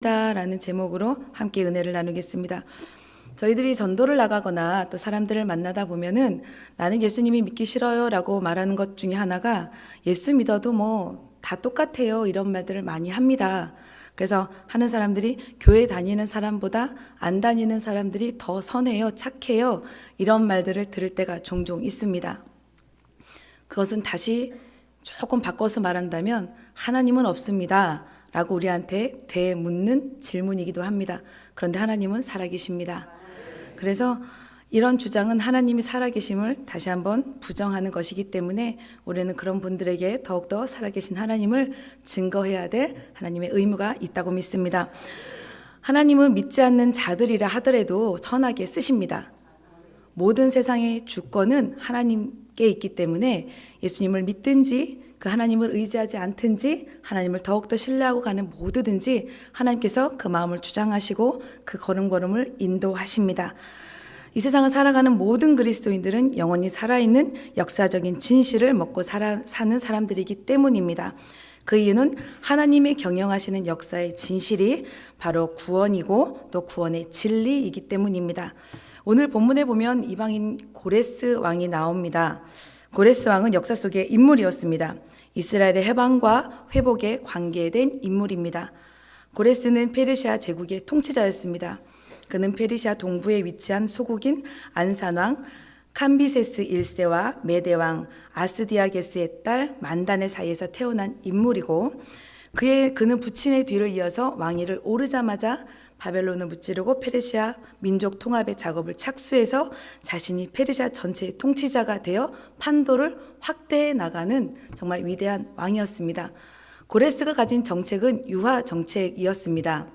라는 제목으로 함께 은혜를 나누겠습니다. 저희들이 전도를 나가거나 또 사람들을 만나다 보면은 나는 예수님이 믿기 싫어요 라고 말하는 것 중에 하나가 예수 믿어도 뭐 다 똑같아요 이런 말들을 많이 합니다. 그래서 하는 사람들이 교회 다니는 사람보다 안 다니는 사람들이 더 선해요, 착해요 이런 말들을 들을 때가 종종 있습니다. 그것은 다시 조금 바꿔서 말한다면 하나님은 없습니다 라고 우리한테 되묻는 질문이기도 합니다. 그런데 하나님은 살아계십니다. 그래서 이런 주장은 하나님이 살아계심을 다시 한번 부정하는 것이기 때문에 우리는 그런 분들에게 더욱더 살아계신 하나님을 증거해야 될 하나님의 의무가 있다고 믿습니다. 하나님은 믿지 않는 자들이라 하더라도 선하게 쓰십니다. 모든 세상의 주권은 하나님께 있기 때문에 예수님을 믿든지 그 하나님을 의지하지 않든지 하나님을 더욱더 신뢰하고 가는 모두든지 하나님께서 그 마음을 주장하시고 그 걸음걸음을 인도하십니다. 이 세상을 살아가는 모든 그리스도인들은 영원히 살아있는 역사적인 진실을 먹고 사는 사람들이기 때문입니다. 그 이유는 하나님이 경영하시는 역사의 진실이 바로 구원이고 또 구원의 진리이기 때문입니다. 오늘 본문에 보면 이방인 고레스 왕이 나옵니다. 고레스 왕은 역사 속의 인물이었습니다. 이스라엘의 해방과 회복에 관계된 인물입니다. 고레스는 페르시아 제국의 통치자였습니다. 그는 페르시아 동부에 위치한 소국인 안산왕 캄비세스 1세와 메대왕 아스디아게스의 딸 만단의 사이에서 태어난 인물이고 그는 부친의 뒤를 이어서 왕위를 오르자마자 바벨론을 무찌르고 페르시아 민족 통합의 작업을 착수해서 자신이 페르시아 전체의 통치자가 되어 판도를 확대해 나가는 정말 위대한 왕이었습니다. 고레스가 가진 정책은 유화 정책이었습니다.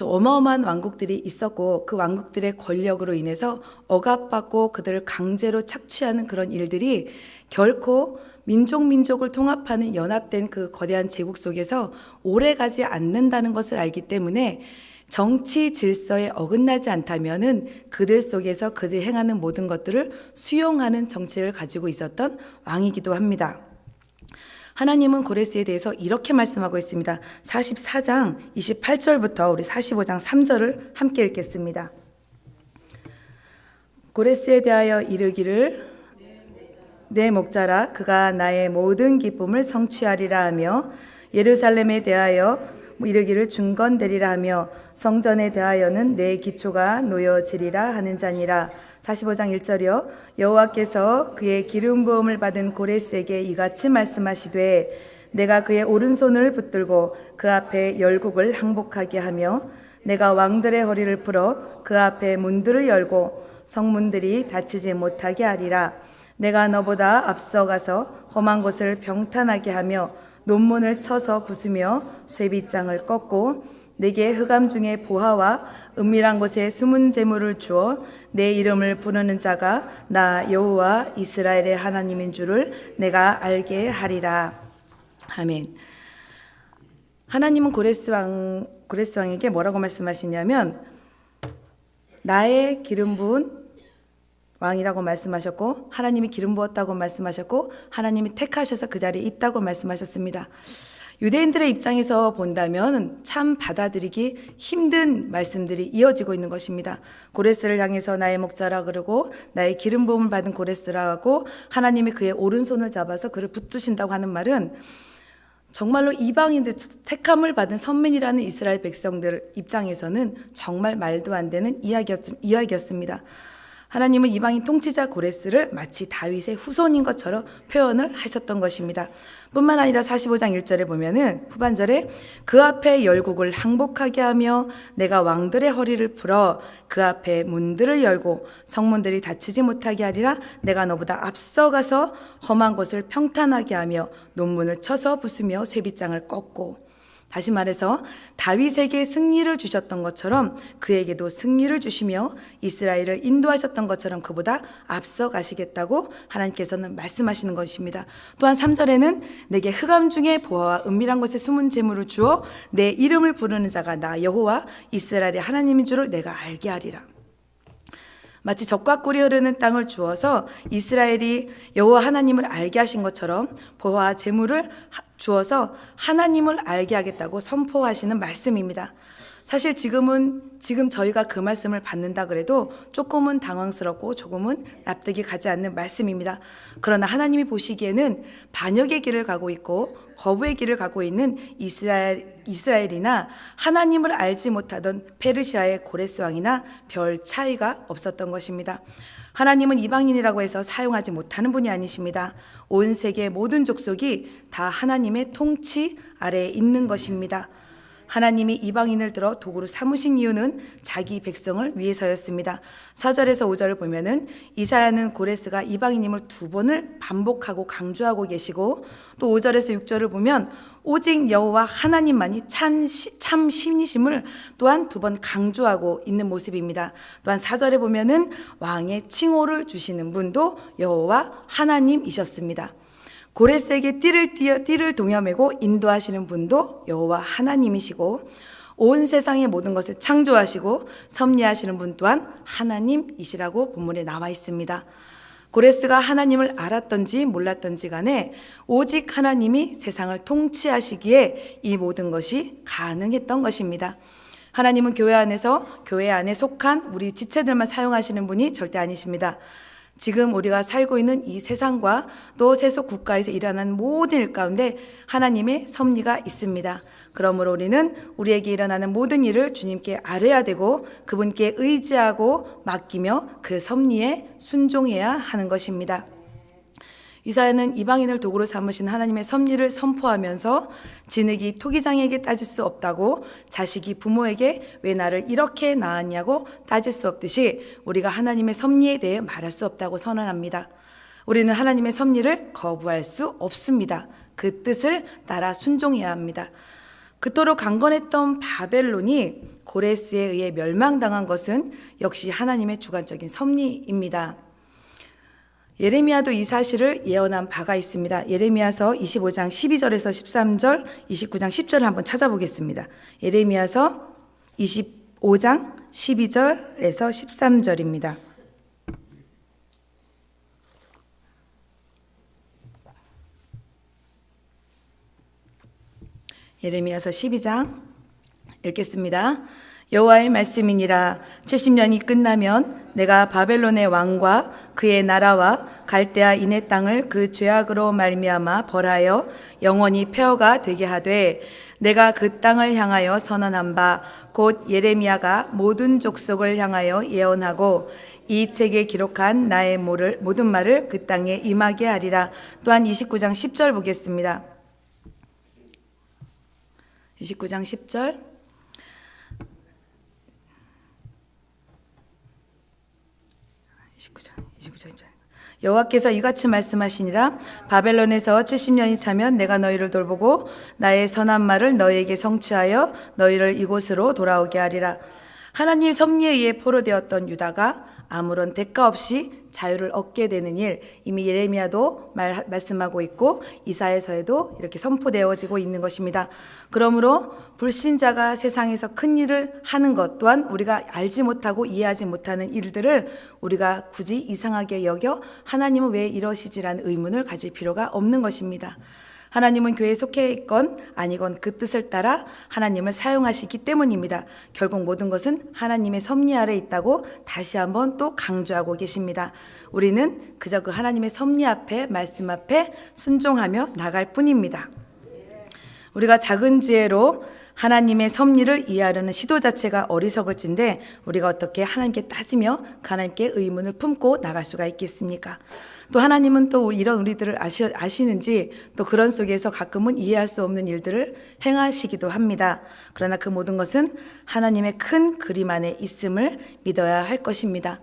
어마어마한 왕국들이 있었고 그 왕국들의 권력으로 인해서 억압받고 그들을 강제로 착취하는 그런 일들이 결코 민족을 통합하는 연합된 그 거대한 제국 속에서 오래가지 않는다는 것을 알기 때문에 정치 질서에 어긋나지 않다면은 그들 속에서 그들이 행하는 모든 것들을 수용하는 정책을 가지고 있었던 왕이기도 합니다. 하나님은 고레스에 대해서 이렇게 말씀하고 있습니다. 44장 28절부터 우리 45장 3절을 함께 읽겠습니다. 고레스에 대하여 이르기를 내 목자라 그가 나의 모든 기쁨을 성취하리라 하며 예루살렘에 대하여 이르기를 중건되리라 하며 성전에 대하여는 내 기초가 놓여지리라 하는 자니라. 45장 1절이요. 여호와께서 그의 기름 부음을 받은 고레스에게 이같이 말씀하시되 내가 그의 오른손을 붙들고 그 앞에 열국을 항복하게 하며 내가 왕들의 허리를 풀어 그 앞에 문들을 열고 성문들이 닫히지 못하게 하리라. 내가 너보다 앞서가서 험한 곳을 평탄하게 하며 논문을 쳐서 부수며 쇠빗장을 꺾고 내게 흑암 중에 보화와 은밀한 곳에 숨은 재물을 주어 내 이름을 부르는 자가 나 여호와 이스라엘의 하나님인 줄을 내가 알게 하리라. 아멘. 하나님은 고레스 왕에게 뭐라고 말씀하시냐면 나의 기름 부은 왕이라고 말씀하셨고 하나님이 기름 부었다고 말씀하셨고 하나님이 택하셔서 그 자리에 있다고 말씀하셨습니다. 유대인들의 입장에서 본다면 참 받아들이기 힘든 말씀들이 이어지고 있는 것입니다. 고레스를 향해서 나의 목자라 그러고 나의 기름 부음을 받은 고레스라고 하나님이 그의 오른손을 잡아서 그를 붙드신다고 하는 말은 정말로 이방인들 택함을 받은 선민이라는 이스라엘 백성들 입장에서는 정말 말도 안 되는 이야기였습니다. 하나님은 이방인 통치자 고레스를 마치 다윗의 후손인 것처럼 표현을 하셨던 것입니다. 뿐만 아니라 45장 1절에 보면은 후반절에 그 앞에 열국을 항복하게 하며 내가 왕들의 허리를 풀어 그 앞에 문들을 열고 성문들이 닫히지 못하게 하리라. 내가 너보다 앞서가서 험한 곳을 평탄하게 하며 논문을 쳐서 부수며 쇠빗장을 꺾고 다시 말해서 다윗에게 승리를 주셨던 것처럼 그에게도 승리를 주시며 이스라엘을 인도하셨던 것처럼 그보다 앞서 가시겠다고 하나님께서는 말씀하시는 것입니다. 또한 3절에는 내게 흑암 중에 보화와 은밀한 곳에 숨은 재물을 주어 내 이름을 부르는 자가 나 여호와 이스라엘의 하나님인 줄을 내가 알게 하리라. 마치 적과 꿀이 흐르는 땅을 주어서 이스라엘이 여호와 하나님을 알게 하신 것처럼 보화와 재물을 주어서 하나님을 알게 하겠다고 선포하시는 말씀입니다. 사실 지금 저희가 그 말씀을 받는다 그래도 조금은 당황스럽고 조금은 납득이 가지 않는 말씀입니다. 그러나 하나님이 보시기에는 반역의 길을 가고 있고 거부의 길을 가고 있는 이스라엘이나 하나님을 알지 못하던 페르시아의 고레스 왕이나 별 차이가 없었던 것입니다. 하나님은 이방인이라고 해서 사용하지 못하는 분이 아니십니다. 온 세계의 모든 족속이 다 하나님의 통치 아래에 있는 것입니다. 하나님이 이방인을 들어 도구로 삼으신 이유는 자기 백성을 위해서였습니다. 4절에서 5절을 보면은 이사야는 고레스가 이방인임을 2번을 반복하고 강조하고 계시고, 또 5절에서 6절을 보면 오직 여호와 하나님만이 참 신이심을 또한 2번 강조하고 있는 모습입니다. 또한 4절에 보면은 왕의 칭호를 주시는 분도 여호와 하나님이셨습니다. 고레스에게 띠를 동여매고 인도하시는 분도 여호와 하나님이시고, 온 세상의 모든 것을 창조하시고 섭리하시는 분 또한 하나님이시라고 본문에 나와 있습니다. 고레스가 하나님을 알았던지 몰랐던지 간에 오직 하나님이 세상을 통치하시기에 이 모든 것이 가능했던 것입니다. 하나님은 교회 안에 속한 우리 지체들만 사용하시는 분이 절대 아니십니다. 지금 우리가 살고 있는 이 세상과 또 세속 국가에서 일어나는 모든 일 가운데 하나님의 섭리가 있습니다. 그러므로 우리는 우리에게 일어나는 모든 일을 주님께 아뢰야 되고 그분께 의지하고 맡기며 그 섭리에 순종해야 하는 것입니다. 이사야는 이방인을 도구로 삼으신 하나님의 섭리를 선포하면서 진흙이 토기장에게 따질 수 없다고, 자식이 부모에게 왜 나를 이렇게 낳았냐고 따질 수 없듯이 우리가 하나님의 섭리에 대해 말할 수 없다고 선언합니다. 우리는 하나님의 섭리를 거부할 수 없습니다. 그 뜻을 따라 순종해야 합니다. 그토록 강건했던 바벨론이 고레스에 의해 멸망당한 것은 역시 하나님의 주관적인 섭리입니다. 예레미야도 이 사실을 예언한 바가 있습니다. 예레미야서 25장 12절에서 13절, 29장 10절을 한번 찾아보겠습니다. 예레미야서 25장 12절에서 13절입니다. 예레미야서 12장 읽겠습니다. 여호와의 말씀이니라. 70년이 끝나면 내가 바벨론의 왕과 그의 나라와 갈대아 인의 땅을 그 죄악으로 말미암아 벌하여 영원히 폐허가 되게 하되, 내가 그 땅을 향하여 선언한 바 곧 예레미야가 모든 족속을 향하여 예언하고 이 책에 기록한 나의 모든 말을 그 땅에 임하게 하리라. 또한 29장 10절 보겠습니다. 29장 10절. 여호와께서 이같이 말씀하시니라. 바벨론에서 70년이 차면 내가 너희를 돌보고 나의 선한 말을 너희에게 성취하여 너희를 이곳으로 돌아오게 하리라. 하나님 섭리에 의해 포로되었던 유다가 아무런 대가 없이 자유를 얻게 되는 일, 이미 예레미야도 말씀하고 있고 이사야서에도 이렇게 선포되어지고 있는 것입니다. 그러므로 불신자가 세상에서 큰 일을 하는 것 또한 우리가 알지 못하고 이해하지 못하는 일들을 우리가 굳이 이상하게 여겨 하나님은 왜 이러시지라는 의문을 가질 필요가 없는 것입니다. 하나님은 교회에 속해 있건 아니건 그 뜻을 따라 하나님을 사용하시기 때문입니다. 결국 모든 것은 하나님의 섭리 아래 있다고 다시 한번 또 강조하고 계십니다. 우리는 그저 그 하나님의 섭리 앞에, 말씀 앞에 순종하며 나갈 뿐입니다. 우리가 작은 지혜로 하나님의 섭리를 이해하려는 시도 자체가 어리석을진데 우리가 어떻게 하나님께 따지며 그 하나님께 의문을 품고 나갈 수가 있겠습니까? 또 하나님은 또 이런 우리들을 아시는지 또 그런 속에서 가끔은 이해할 수 없는 일들을 행하시기도 합니다. 그러나 그 모든 것은 하나님의 큰 그림 안에 있음을 믿어야 할 것입니다.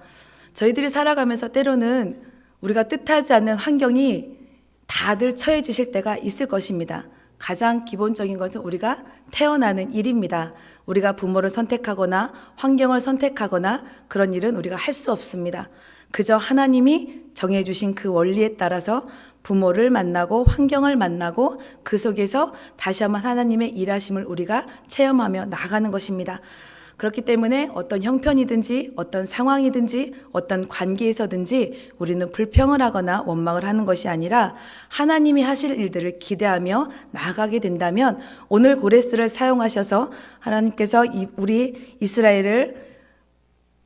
저희들이 살아가면서 때로는 우리가 뜻하지 않는 환경이 다들 처해 주실 때가 있을 것입니다. 가장 기본적인 것은 우리가 태어나는 일입니다. 우리가 부모를 선택하거나 환경을 선택하거나 그런 일은 우리가 할 수 없습니다. 그저 하나님이 정해주신 그 원리에 따라서 부모를 만나고 환경을 만나고 그 속에서 다시 한번 하나님의 일하심을 우리가 체험하며 나가는 것입니다. 그렇기 때문에 어떤 형편이든지 어떤 상황이든지 어떤 관계에서든지 우리는 불평을 하거나 원망을 하는 것이 아니라 하나님이 하실 일들을 기대하며 나아가게 된다면 오늘 고레스를 사용하셔서 하나님께서 우리 이스라엘을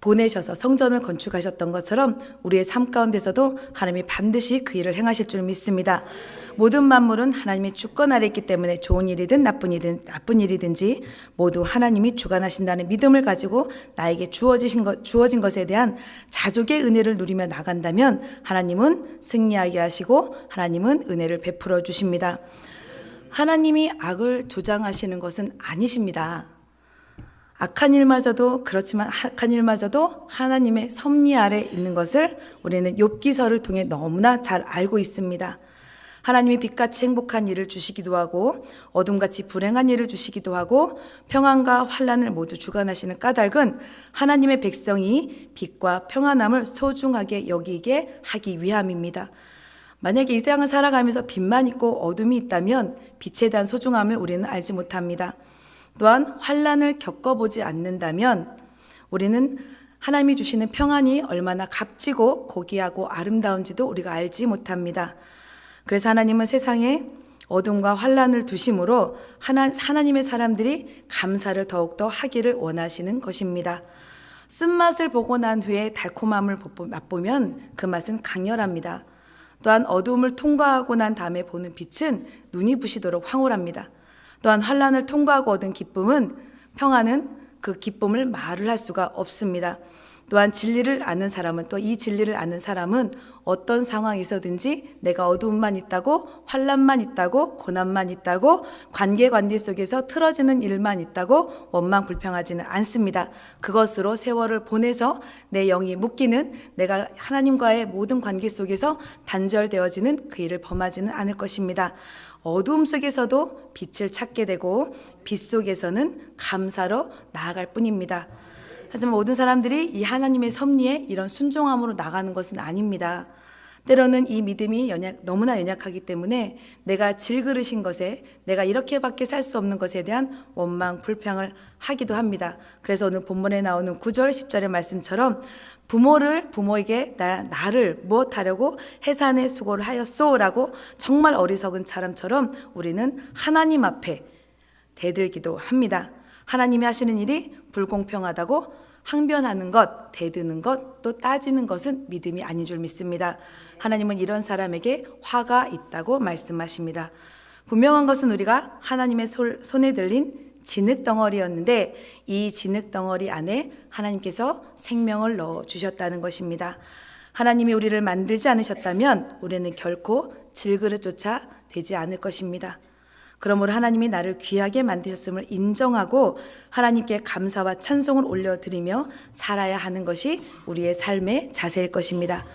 보내셔서 성전을 건축하셨던 것처럼 우리의 삶 가운데서도 하나님이 반드시 그 일을 행하실 줄 믿습니다. 모든 만물은 하나님의 주권 아래 있기 때문에 좋은 일이든 나쁜 일이든지 모두 하나님이 주관하신다는 믿음을 가지고 나에게 주어진 것에 대한 자족의 은혜를 누리며 나간다면 하나님은 승리하게 하시고 하나님은 은혜를 베풀어 주십니다. 하나님이 악을 조장하시는 것은 아니십니다. 악한 일마저도 그렇지만 악한 일마저도 하나님의 섭리 아래 있는 것을 우리는 욥기서를 통해 너무나 잘 알고 있습니다. 하나님이 빛같이 행복한 일을 주시기도 하고 어둠같이 불행한 일을 주시기도 하고 평안과 환난을 모두 주관하시는 까닭은 하나님의 백성이 빛과 평안함을 소중하게 여기게 하기 위함입니다. 만약에 이 세상을 살아가면서 빛만 있고 어둠이 있다면 빛에 대한 소중함을 우리는 알지 못합니다. 또한 환난을 겪어보지 않는다면 우리는 하나님이 주시는 평안이 얼마나 값지고 고귀하고 아름다운지도 우리가 알지 못합니다. 그래서 하나님은 세상에 어둠과 환난을 두심으로 하나님의 사람들이 감사를 더욱더 하기를 원하시는 것입니다. 쓴맛을 보고 난 후에 달콤함을 맛보면 그 맛은 강렬합니다. 또한 어두움을 통과하고 난 다음에 보는 빛은 눈이 부시도록 황홀합니다. 또한 환난을 통과하고 얻은 기쁨은 평안은 그 기쁨을 말을 할 수가 없습니다. 또한 진리를 아는 사람은 또 이 진리를 아는 사람은 어떤 상황에서든지 내가 어두움만 있다고 환난만 있다고 고난만 있다고 관계 속에서 틀어지는 일만 있다고 원망 불평하지는 않습니다. 그것으로 세월을 보내서 내 영이 묶이는 내가 하나님과의 모든 관계 속에서 단절되어지는 그 일을 범하지는 않을 것입니다. 어두움 속에서도 빛을 찾게 되고 빛 속에서는 감사로 나아갈 뿐입니다. 하지만 모든 사람들이 이 하나님의 섭리에 이런 순종함으로 나가는 것은 아닙니다. 때로는 이 믿음이 너무나 연약하기 때문에 내가 질그릇인 것에 내가 이렇게밖에 살 수 없는 것에 대한 원망, 불평을 하기도 합니다. 그래서 오늘 본문에 나오는 9절, 10절의 말씀처럼 부모에게 나를 무엇하려고 해산의 수고를 하였소라고 정말 어리석은 사람처럼 우리는 하나님 앞에 대들기도 합니다. 하나님이 하시는 일이 불공평하다고 항변하는 것, 대드는 것, 또 따지는 것은 믿음이 아닌 줄 믿습니다. 하나님은 이런 사람에게 화가 있다고 말씀하십니다. 분명한 것은 우리가 하나님의 손에 들린 진흙덩어리였는데 이 진흙덩어리 안에 하나님께서 생명을 넣어주셨다는 것입니다. 하나님이 우리를 만들지 않으셨다면 우리는 결코 질그릇조차 되지 않을 것입니다. 그러므로 하나님이 나를 귀하게 만드셨음을 인정하고 하나님께 감사와 찬송을 올려드리며 살아야 하는 것이 우리의 삶의 자세일 것입니다.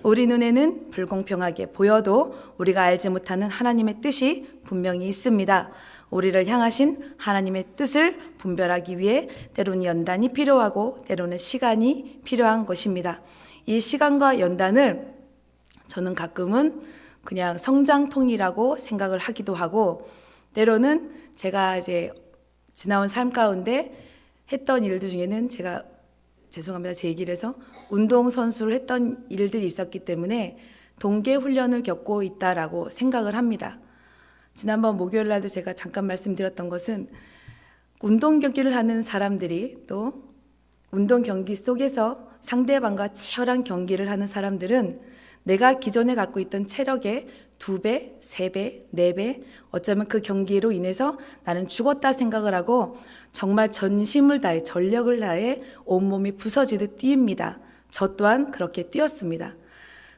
우리 눈에는 불공평하게 보여도 우리가 알지 못하는 하나님의 뜻이 분명히 있습니다. 우리를 향하신 하나님의 뜻을 분별하기 위해 때로는 연단이 필요하고 때로는 시간이 필요한 것입니다. 이 시간과 연단을 저는 가끔은 그냥 성장통이라고 생각을 하기도 하고 때로는 제가 이제 지나온 삶 가운데 했던 일들 중에는 제가 죄송합니다. 제 얘기를 해서 운동선수를 했던 일들이 있었기 때문에 동계 훈련을 겪고 있다라고 생각을 합니다. 지난번 목요일 날도 제가 잠깐 말씀드렸던 것은 운동 경기를 하는 사람들이 또 운동 경기 속에서 상대방과 치열한 경기를 하는 사람들은 내가 기존에 갖고 있던 체력의 2배, 3배, 4배 어쩌면 그 경기로 인해서 나는 죽었다 생각을 하고 정말 전심을 다해 전력을 다해 온몸이 부서지듯 뛰입니다. 저 또한 그렇게 뛰었습니다.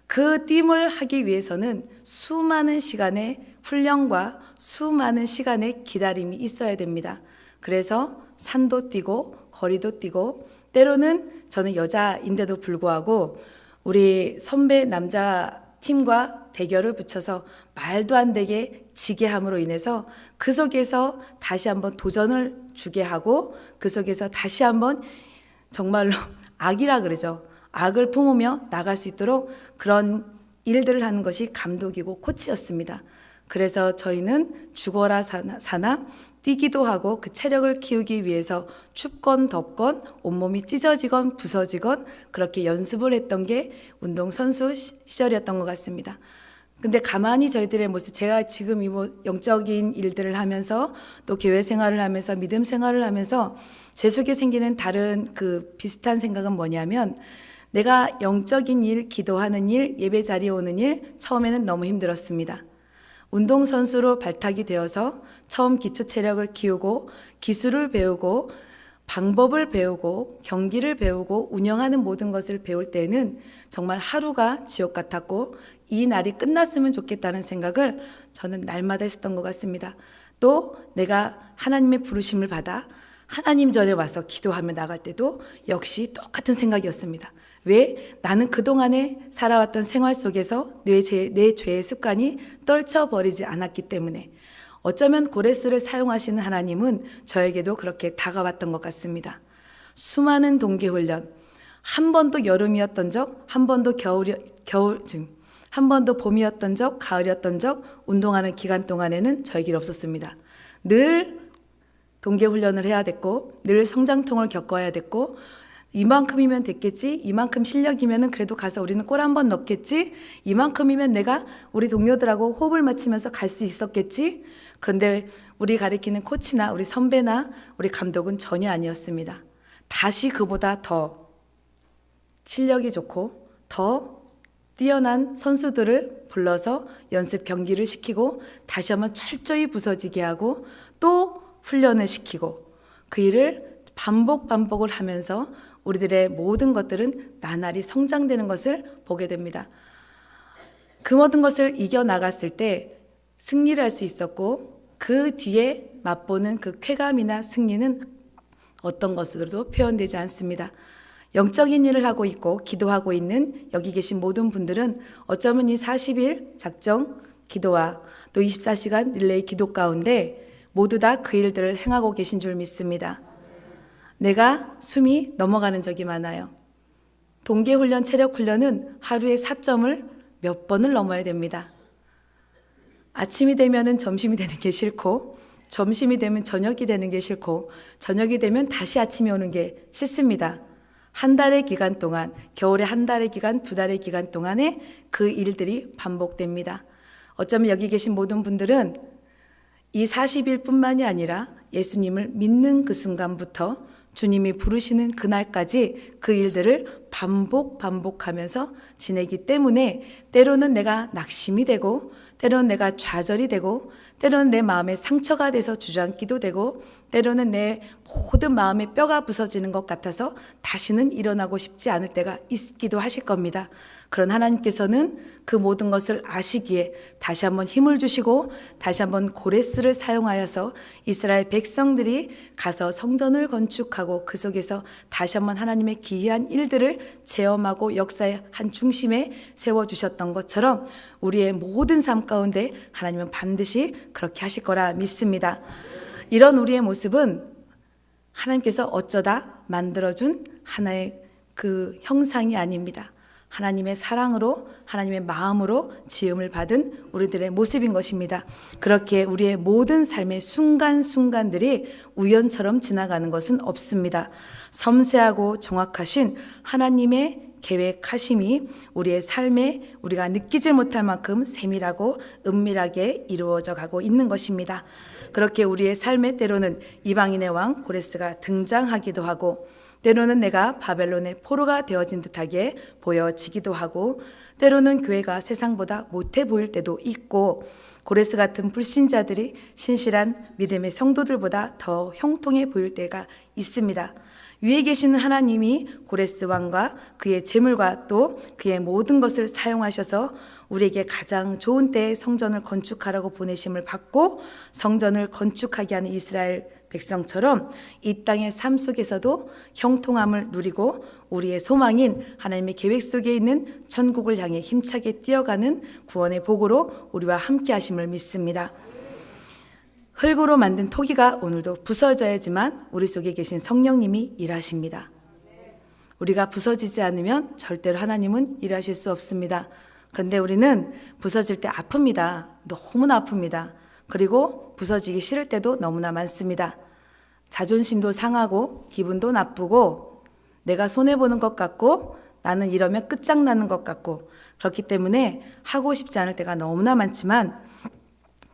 그 뛰임을 하기 위해서는 수많은 시간의 훈련과 수많은 시간의 기다림이 있어야 됩니다. 그래서 산도 뛰고 거리도 뛰고 때로는 저는 여자인데도 불구하고 우리 선배 남자 팀과 대결을 붙여서 말도 안 되게 지게 함으로 인해서 그 속에서 다시 한번 도전을 주게 하고 그 속에서 다시 한번 정말로 악이라 그러죠. 악을 품으며 나갈 수 있도록 그런 일들을 하는 것이 감독이고 코치였습니다. 그래서 저희는 죽어라 사나 뛰기도 하고 그 체력을 키우기 위해서 춥건 덥건 온몸이 찢어지건 부서지건 그렇게 연습을 했던 게 운동선수 시절이었던 것 같습니다. 근데 가만히 저희들의 모습, 제가 지금 이 영적인 일들을 하면서 또 교회 생활을 하면서 믿음 생활을 하면서 제 속에 생기는 다른 그 비슷한 생각은 뭐냐면, 내가 영적인 일, 기도하는 일, 예배 자리에 오는 일 처음에는 너무 힘들었습니다. 운동선수로 발탁이 되어서 처음 기초 체력을 키우고 기술을 배우고 방법을 배우고 경기를 배우고 운영하는 모든 것을 배울 때는 정말 하루가 지옥 같았고 이 날이 끝났으면 좋겠다는 생각을 저는 날마다 했었던 것 같습니다. 또 내가 하나님의 부르심을 받아 하나님 전에 와서 기도하며 나갈 때도 역시 똑같은 생각이었습니다. 왜? 나는 그동안에 살아왔던 생활 속에서 내 죄의 습관이 떨쳐버리지 않았기 때문에. 어쩌면 고레스를 사용하시는 하나님은 저에게도 그렇게 다가왔던 것 같습니다. 수많은 동계훈련, 한 번도 여름이었던 적, 한 번도 한 번도 봄이었던 적, 가을이었던 적, 운동하는 기간 동안에는 저에게는 없었습니다. 늘 동계훈련을 해야 됐고, 늘 성장통을 겪어야 됐고, 이만큼이면 됐겠지, 이만큼 실력이면 그래도 가서 우리는 골 한 번 넣겠지, 이만큼이면 내가 우리 동료들하고 호흡을 맞추면서 갈 수 있었겠지. 그런데 우리 가리키는 코치나 우리 선배나 우리 감독은 전혀 아니었습니다. 다시 그보다 더 실력이 좋고 더 뛰어난 선수들을 불러서 연습 경기를 시키고 다시 한번 철저히 부서지게 하고 또 훈련을 시키고, 그 일을 반복을 하면서 우리들의 모든 것들은 나날이 성장되는 것을 보게 됩니다. 그 모든 것을 이겨나갔을 때 승리를 할 수 있었고, 그 뒤에 맛보는 그 쾌감이나 승리는 어떤 것으로도 표현되지 않습니다. 영적인 일을 하고 있고 기도하고 있는 여기 계신 모든 분들은 어쩌면 이 40일 작정 기도와 또 24시간 릴레이 기도 가운데 모두 다 그 일들을 행하고 계신 줄 믿습니다. 내가 숨이 넘어가는 적이 많아요. 동계훈련, 체력훈련은 하루에 4점을 몇 번을 넘어야 됩니다. 아침이 되면 점심이 되는 게 싫고, 점심이 되면 저녁이 되는 게 싫고, 저녁이 되면 다시 아침이 오는 게 싫습니다. 한 달의 기간 동안, 겨울에 한 달의 기간, 두 달의 기간 동안에 그 일들이 반복됩니다. 어쩌면 여기 계신 모든 분들은 이 40일뿐만이 아니라 예수님을 믿는 그 순간부터 주님이 부르시는 그날까지 그 일들을 반복하면서 지내기 때문에 때로는 내가 낙심이 되고, 때로는 내가 좌절이 되고, 때로는 내 마음에 상처가 돼서 주저앉기도 되고, 때로는 내 모든 마음의 뼈가 부서지는 것 같아서 다시는 일어나고 싶지 않을 때가 있기도 하실 겁니다. 그런 하나님께서는 그 모든 것을 아시기에 다시 한번 힘을 주시고 다시 한번 고레스를 사용하여서 이스라엘 백성들이 가서 성전을 건축하고 그 속에서 다시 한번 하나님의 기이한 일들을 체험하고 역사의 한 중심에 세워주셨던 것처럼 우리의 모든 삶 가운데 하나님은 반드시 그렇게 하실 거라 믿습니다. 이런 우리의 모습은 하나님께서 어쩌다 만들어준 하나의 그 형상이 아닙니다. 하나님의 사랑으로, 하나님의 마음으로 지음을 받은 우리들의 모습인 것입니다. 그렇게 우리의 모든 삶의 순간순간들이 우연처럼 지나가는 것은 없습니다. 섬세하고 정확하신 하나님의 계획하심이 우리의 삶에 우리가 느끼지 못할 만큼 세밀하고 은밀하게 이루어져 가고 있는 것입니다. 그렇게 우리의 삶에 때로는 이방인의 왕 고레스가 등장하기도 하고, 때로는 내가 바벨론의 포로가 되어진 듯하게 보여지기도 하고, 때로는 교회가 세상보다 못해 보일 때도 있고, 고레스 같은 불신자들이 신실한 믿음의 성도들보다 더 형통해 보일 때가 있습니다. 위에 계시는 하나님이 고레스 왕과 그의 재물과 또 그의 모든 것을 사용하셔서 우리에게 가장 좋은 때에 성전을 건축하라고 보내심을 받고 성전을 건축하게 하는 이스라엘 백성처럼 이 땅의 삶 속에서도 형통함을 누리고 우리의 소망인 하나님의 계획 속에 있는 천국을 향해 힘차게 뛰어가는 구원의 복으로 우리와 함께 하심을 믿습니다. 흙으로 만든 토기가 오늘도 부서져야지만 우리 속에 계신 성령님이 일하십니다. 우리가 부서지지 않으면 절대로 하나님은 일하실 수 없습니다. 그런데 우리는 부서질 때 아픕니다. 너무나 아픕니다. 그리고 부서지기 싫을 때도 너무나 많습니다. 자존심도 상하고 기분도 나쁘고 내가 손해보는 것 같고 나는 이러면 끝장나는 것 같고 그렇기 때문에 하고 싶지 않을 때가 너무나 많지만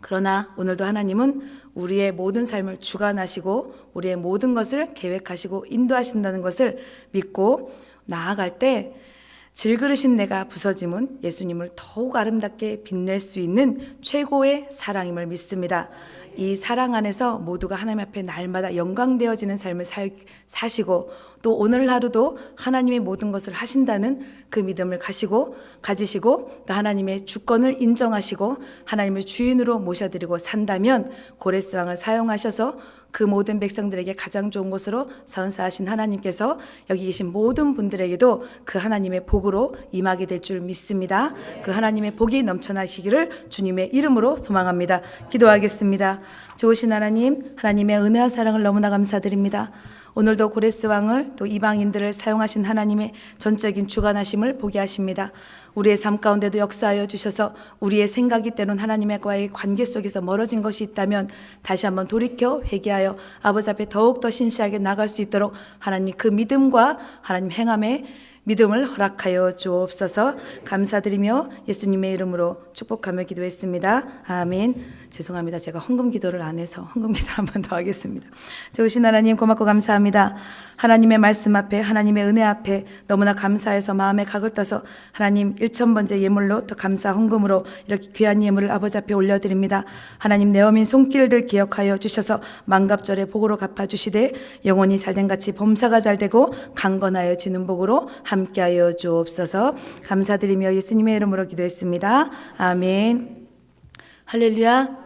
그러나 오늘도 하나님은 우리의 모든 삶을 주관하시고 우리의 모든 것을 계획하시고 인도하신다는 것을 믿고 나아갈 때 질그릇인 내가 부서짐은 예수님을 더욱 아름답게 빛낼 수 있는 최고의 사랑임을 믿습니다. 이 사랑 안에서 모두가 하나님 앞에 날마다 영광되어지는 삶을 사시고 또 오늘 하루도 하나님의 모든 것을 하신다는 그 믿음을 가지시고 또 하나님의 주권을 인정하시고 하나님을 주인으로 모셔드리고 산다면 고레스왕을 사용하셔서 그 모든 백성들에게 가장 좋은 곳으로 선사하신 하나님께서 여기 계신 모든 분들에게도 그 하나님의 복으로 임하게 될 줄 믿습니다. 그 하나님의 복이 넘쳐나시기를 주님의 이름으로 소망합니다. 기도하겠습니다. 좋으신 하나님, 하나님의 은혜와 사랑을 너무나 감사드립니다. 오늘도 고레스 왕을 또 이방인들을 사용하신 하나님의 전적인 주관하심을 보게 하십니다. 우리의 삶 가운데도 역사하여 주셔서 우리의 생각이 때론 하나님과의 관계 속에서 멀어진 것이 있다면 다시 한번 돌이켜 회개하여 아버지 앞에 더욱더 신실하게 나갈 수 있도록 하나님 그 믿음과 하나님 행함의 믿음을 허락하여 주옵소서. 감사드리며 예수님의 이름으로 축복하며 기도했습니다. 아멘. 죄송합니다. 제가 헌금 기도를 안 해서 헌금 기도를 한 번 더 하겠습니다. 좋으신 하나님 고맙고 감사합니다. 하나님의 말씀 앞에 하나님의 은혜 앞에 너무나 감사해서 마음에 각을 떠서 하나님 1,000번째 예물로 또 감사 헌금으로 이렇게 귀한 예물을 아버지 앞에 올려드립니다. 하나님 내 어민 손길들 기억하여 주셔서 만갑절에 복으로 갚아주시되 영혼이 잘된 같이 범사가 잘되고 강건하여 지는 복으로 함께하여 주옵소서. 감사드리며 예수님의 이름으로 기도했습니다. 아멘. 할렐루야.